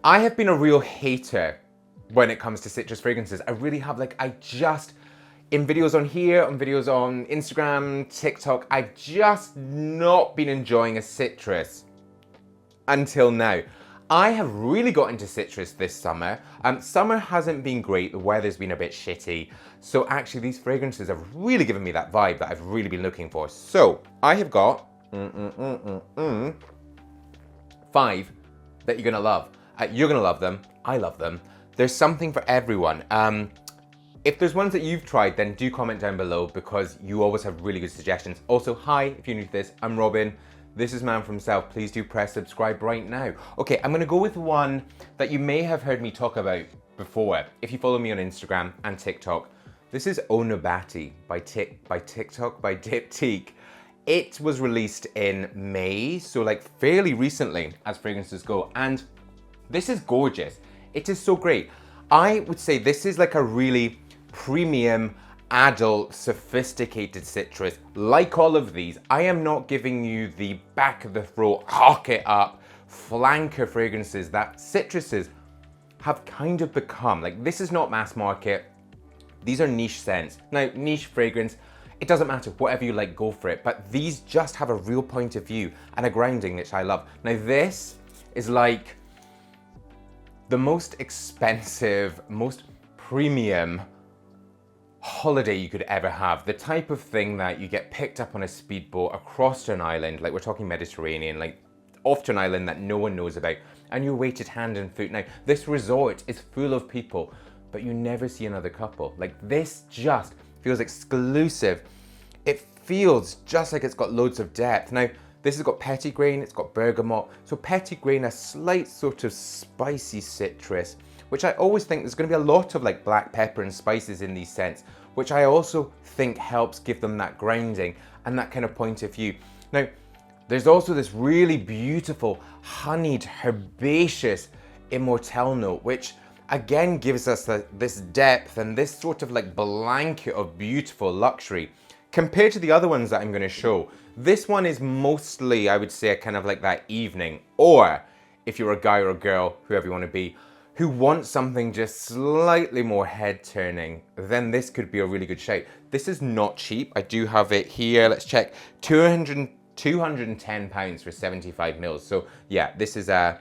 I have been a real hater when it comes to citrus fragrances. I really have. In videos on here, on videos on Instagram, TikTok, I've just not been enjoying a citrus until now. I have really got into citrus this summer. Summer hasn't been great, the weather's been a bit shitty. So actually these fragrances have really given me that vibe that I've really been looking for. So I have got 5 that you're gonna love. You're gonna love them, I love them. There's something for everyone. If there's ones that you've tried, then do comment down below because you always have really good suggestions. Also, hi, if you're new to this, I'm Robin. This is Man from South. Please do press subscribe right now. Okay, I'm gonna go with one that you may have heard me talk about before. If you follow me on Instagram and TikTok, this is Eau Nabati by Diptyque. It was released in May, so like fairly recently as fragrances go. And this is gorgeous. It is so great. I would say this is like a really premium, adult, sophisticated citrus. Like all of these, I am not giving you the back of the throat, hawk it up, flanker fragrances that citruses have kind of become. Like, this is not mass market. These are niche scents. Now, niche fragrance, it doesn't matter, whatever you like, go for it. But these just have a real point of view and a grounding, which I love. Now, this is like the most expensive, most premium holiday you could ever have. The type of thing that you get picked up on a speedboat across to an island, like we're talking Mediterranean, like off to an island that no one knows about, and you're weighted hand and foot. Now, this resort is full of people, but you never see another couple. Like, this just feels exclusive. It feels just like it's got loads of depth. Now, this has got petitgrain, it's got bergamot. So petitgrain, a slight sort of spicy citrus, which I always think there's gonna be a lot of like black pepper and spices in these scents, which I also think helps give them that grounding and that kind of point of view. Now, there's also this really beautiful honeyed, herbaceous immortelle note, which again gives us this depth and this sort of like blanket of beautiful luxury. Compared to the other ones that I'm gonna show, this one is mostly, I would say, kind of like that evening, or if you're a guy or a girl, whoever you wanna be, who wants something just slightly more head turning, then this could be a really good shout. This is not cheap. I do have it here. Let's check. 210 pounds for 75 mils. So yeah, this is a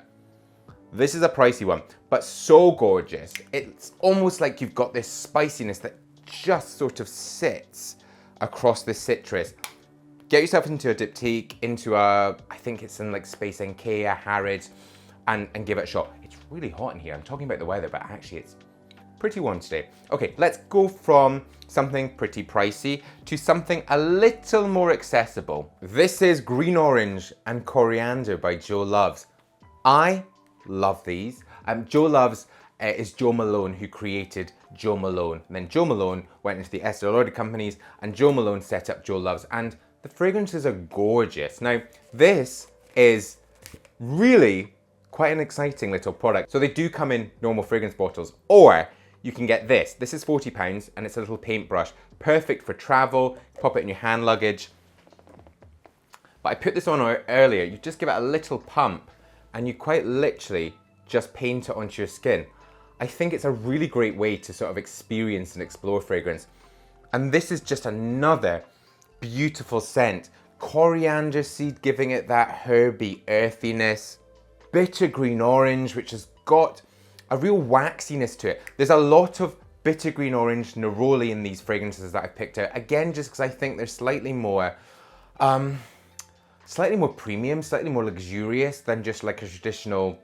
pricey one, but so gorgeous. It's almost like you've got this spiciness that just sort of sits across the citrus. Get yourself into a Diptyque, into a, I think it's in like Space NK, a Harrods, and give it a shot. It's really hot in here. I'm talking about the weather, but actually it's pretty warm today. Okay, let's go from something pretty pricey to something a little more accessible. This is Green Orange and Corriander by Joe Loves. I love these. Joe Loves is Joe Malone, who created Joe Malone. And then Joe Malone went into the Estee Lauder companies and Joe Malone set up Joe Loves. And the fragrances are gorgeous. Now, this is really quite an exciting little product. So they do come in normal fragrance bottles, or you can get this. This is £40 and it's a little paintbrush. Perfect for travel, pop it in your hand luggage. But I put this on earlier. You just give it a little pump and you quite literally just paint it onto your skin. I think it's a really great way to sort of experience and explore fragrance. And this is just another beautiful scent. Coriander seed giving it that herby earthiness. Bitter green orange, which has got a real waxiness to it. There's a lot of bitter green orange neroli in these fragrances that I picked out. Again, just because I think they're slightly more premium, slightly more luxurious than just like a traditional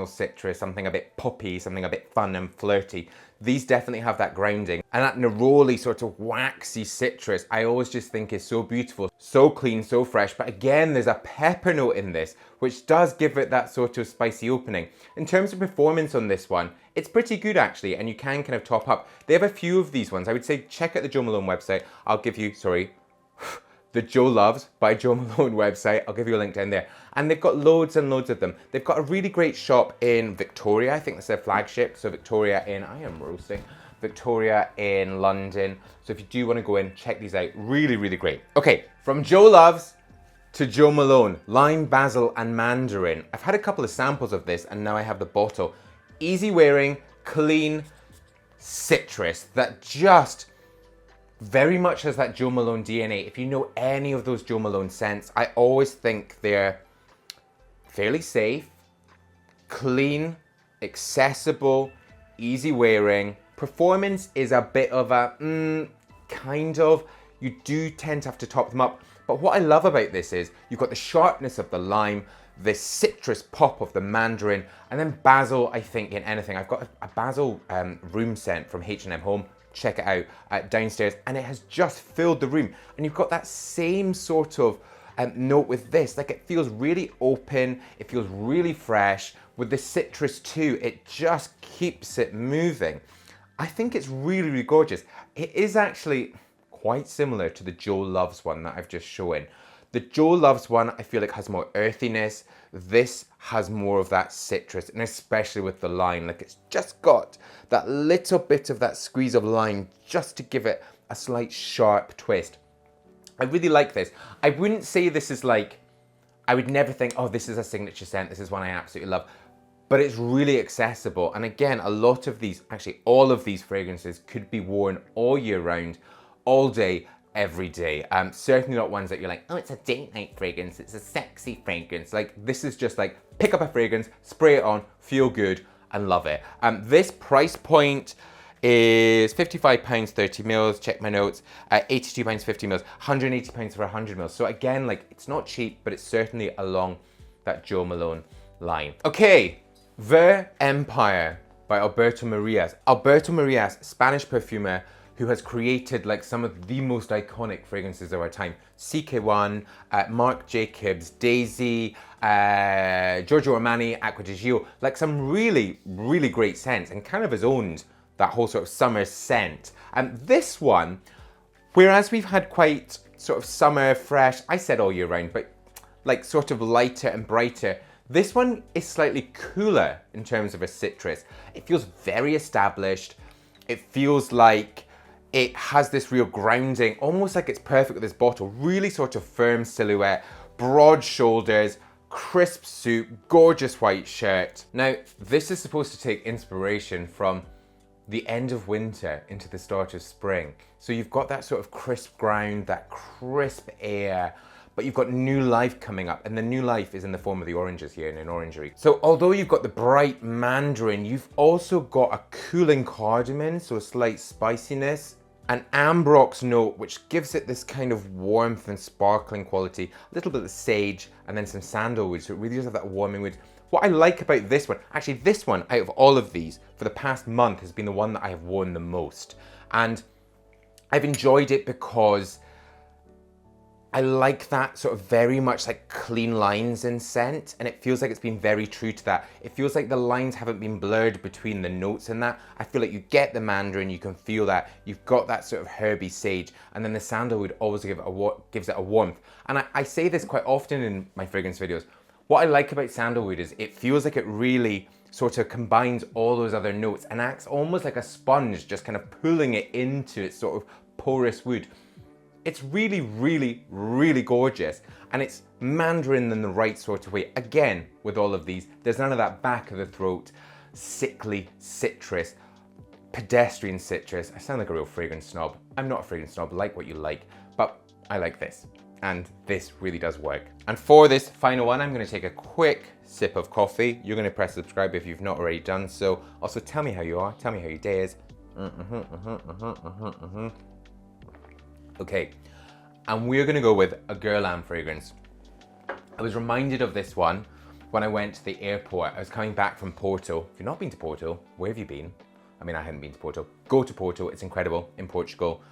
citrus, something a bit poppy, something a bit fun and flirty. These definitely have that grounding. And that neroli sort of waxy citrus, I always just think is so beautiful, so clean, so fresh. But again, there's a pepper note in this, which does give it that sort of spicy opening. In terms of performance on this one, it's pretty good actually, and you can kind of top up. They have a few of these ones. I would say check out the Joe Malone website. I'll give you, the Joe Loves by Joe Malone website. I'll give you a link down there. And they've got loads and loads of them. They've got a really great shop in Victoria. I think that's their flagship. So Victoria in London. So if you do want to go in, check these out. Really, really great. Okay, from Joe Loves to Jo Malone, Lime, Basil and Mandarin. I've had a couple of samples of this and now I have the bottle. Easy wearing, clean, citrus that just very much has that Jo Malone DNA. If you know any of those Jo Malone scents, I always think they're fairly safe, clean, accessible, easy wearing. Performance is a bit of a kind of. You do tend to have to top them up. But what I love about this is you've got the sharpness of the lime, the citrus pop of the mandarin, and then basil, I think, in anything. I've got a basil room scent from H&M Home. Check it out downstairs, and it has just filled the room. And you've got that same sort of note with this. Like, it feels really open, it feels really fresh. With the citrus too, it just keeps it moving. I think it's really, really gorgeous. It is actually quite similar to the Jo Loves one that I've just shown. The Jo Loves one, I feel like has more earthiness. This has more of that citrus, and especially with the lime, like it's just got that little bit of that squeeze of lime just to give it a slight sharp twist. I really like this. I wouldn't say this is like, I would never think, oh, this is a signature scent, this is one I absolutely love. But it's really accessible. And again, a lot of these, actually all of these fragrances could be worn all year round, all day, every day. Certainly not ones that you're like, oh, it's a date night fragrance, it's a sexy fragrance. Like, this is just like, pick up a fragrance, spray it on, feel good, and love it. This price point is £55, 30 mils, check my notes, £82, 50 mils, £180 for 100 mils. So again, like, it's not cheap, but it's certainly along that Jo Malone line. Okay, Vert Empire by Alberto Marias. Alberto Marias, Spanish perfumer, who has created like some of the most iconic fragrances of our time. CK1, Marc Jacobs, Daisy, Giorgio Armani, Aqua di Gio, like some really, really great scents, and kind of has owned that whole sort of summer scent. And this one, whereas we've had quite sort of summer, fresh, I said all year round, but like sort of lighter and brighter, this one is slightly cooler in terms of a citrus. It feels very established. It feels like it has this real grounding, almost like it's perfect with this bottle. Really sort of firm silhouette, broad shoulders, crisp suit, gorgeous white shirt. Now, this is supposed to take inspiration from the end of winter into the start of spring. So you've got that sort of crisp ground, that crisp air, but you've got new life coming up, and the new life is in the form of the oranges here in an orangery. So although you've got the bright mandarin, you've also got a cooling cardamom, so a slight spiciness, an ambrox note, which gives it this kind of warmth and sparkling quality, a little bit of sage, and then some sandalwood, so it really does have that warming wood. What I like about this one, actually this one, out of all of these, for the past month, has been the one that I have worn the most. And I've enjoyed it because I like that sort of very much like clean lines in scent, and it feels like it's been very true to that. It feels like the lines haven't been blurred between the notes in that. I feel like you get the mandarin, you can feel that. You've got that sort of herby sage, and then the sandalwood always gives it a warmth. And I say this quite often in my fragrance videos. What I like about sandalwood is it feels like it really sort of combines all those other notes and acts almost like a sponge, just kind of pulling it into its sort of porous wood. It's really, really, really gorgeous, and it's mandarin in the right sort of way. Again, with all of these, there's none of that back of the throat, sickly citrus, pedestrian citrus. I sound like a real fragrance snob. I'm not a fragrance snob, like what you like, but I like this, and this really does work. And for this final one, I'm gonna take a quick sip of coffee. You're gonna press subscribe if you've not already done so. Also, tell me how you are, tell me how your day is. Okay, and we're gonna go with a Guerlain fragrance. I was reminded of this one when I went to the airport. I was coming back from Porto. If you've not been to Porto, where have you been? I mean, I hadn't been to Porto. Go to Porto, it's incredible in Portugal.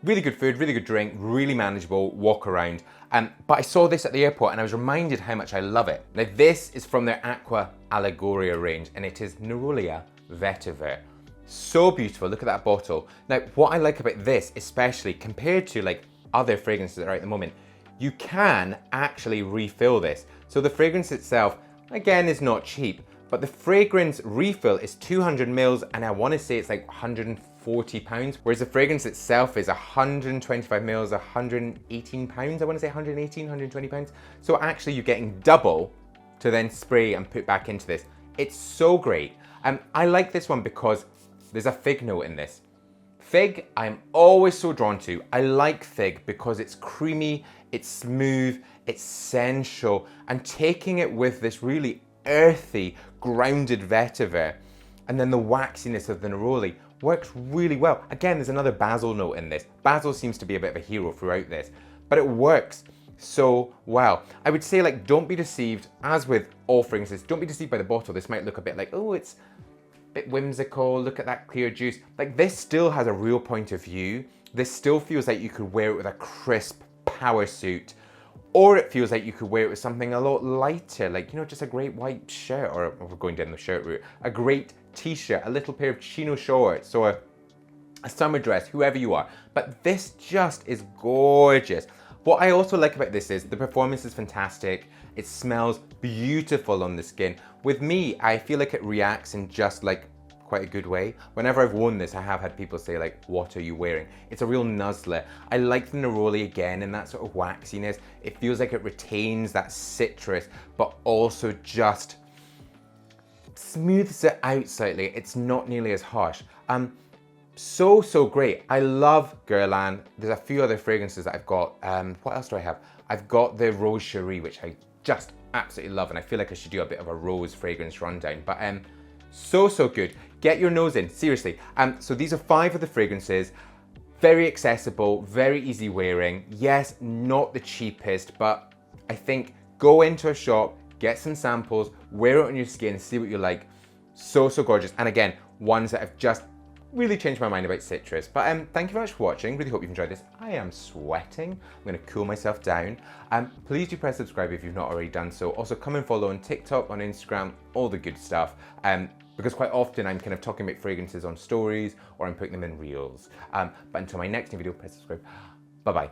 Really good food, really good drink, really manageable, walk around. But I saw this at the airport and I was reminded how much I love it. Now this is from their Aqua Allegoria range, and it is Nerolia Vetiver. So beautiful, look at that bottle. Now, what I like about this, especially compared to like other fragrances that are out at the moment, you can actually refill this. So the fragrance itself, again, is not cheap, but the fragrance refill is 200 mils, and I want to say it's like 140 £40, whereas the fragrance itself is 125 mils, £118, I want to say 118, £120. So actually you're getting double to then spray and put back into this. It's so great. I like this one because there's a fig note in this. Fig, I'm always so drawn to. I like fig because it's creamy, it's smooth, it's sensual, and taking it with this really earthy, grounded vetiver, and then the waxiness of the neroli works really well. Again, there's another basil note in this. Basil seems to be a bit of a hero throughout this, but it works so well. I would say, like, don't be deceived, as with all fragrances, don't be deceived by the bottle. This might look a bit like, oh, it's a bit whimsical, look at that clear juice. Like, this still has a real point of view. This still feels like you could wear it with a crisp power suit, or it feels like you could wear it with something a lot lighter, like, you know, just a great white shirt, or if we're going down the shirt route, a great t-shirt, a little pair of chino shorts, or a summer dress, whoever you are. But this just is gorgeous. What I also like about this is the performance is fantastic. It smells beautiful on the skin. With me, I feel like it reacts in just like quite a good way. Whenever I've worn this, I have had people say, like, what are you wearing? It's a real nuzzler. I like the neroli again and that sort of waxiness. It feels like it retains that citrus, but also just smooths it out slightly. It's not nearly as harsh. So great. I love Guerlain. There's a few other fragrances that I've got. What else do I have? I've got the Rose Cherie, which I just absolutely love, and I feel like I should do a bit of a rose fragrance rundown. But so good. Get your nose in, seriously. So these are 5 of the fragrances. Very accessible, very easy wearing. Yes, not the cheapest, but I think go into a shop, get some samples, wear it on your skin, see what you like. So gorgeous. And again, ones that have just really changed my mind about citrus. But thank you very much for watching. Really hope you've enjoyed this. I am sweating. I'm going to cool myself down. Please do press subscribe if you've not already done so. Also, come and follow on TikTok, on Instagram, all the good stuff. Because quite often I'm kind of talking about fragrances on stories, or I'm putting them in reels. But until my next new video, press subscribe. Bye-bye.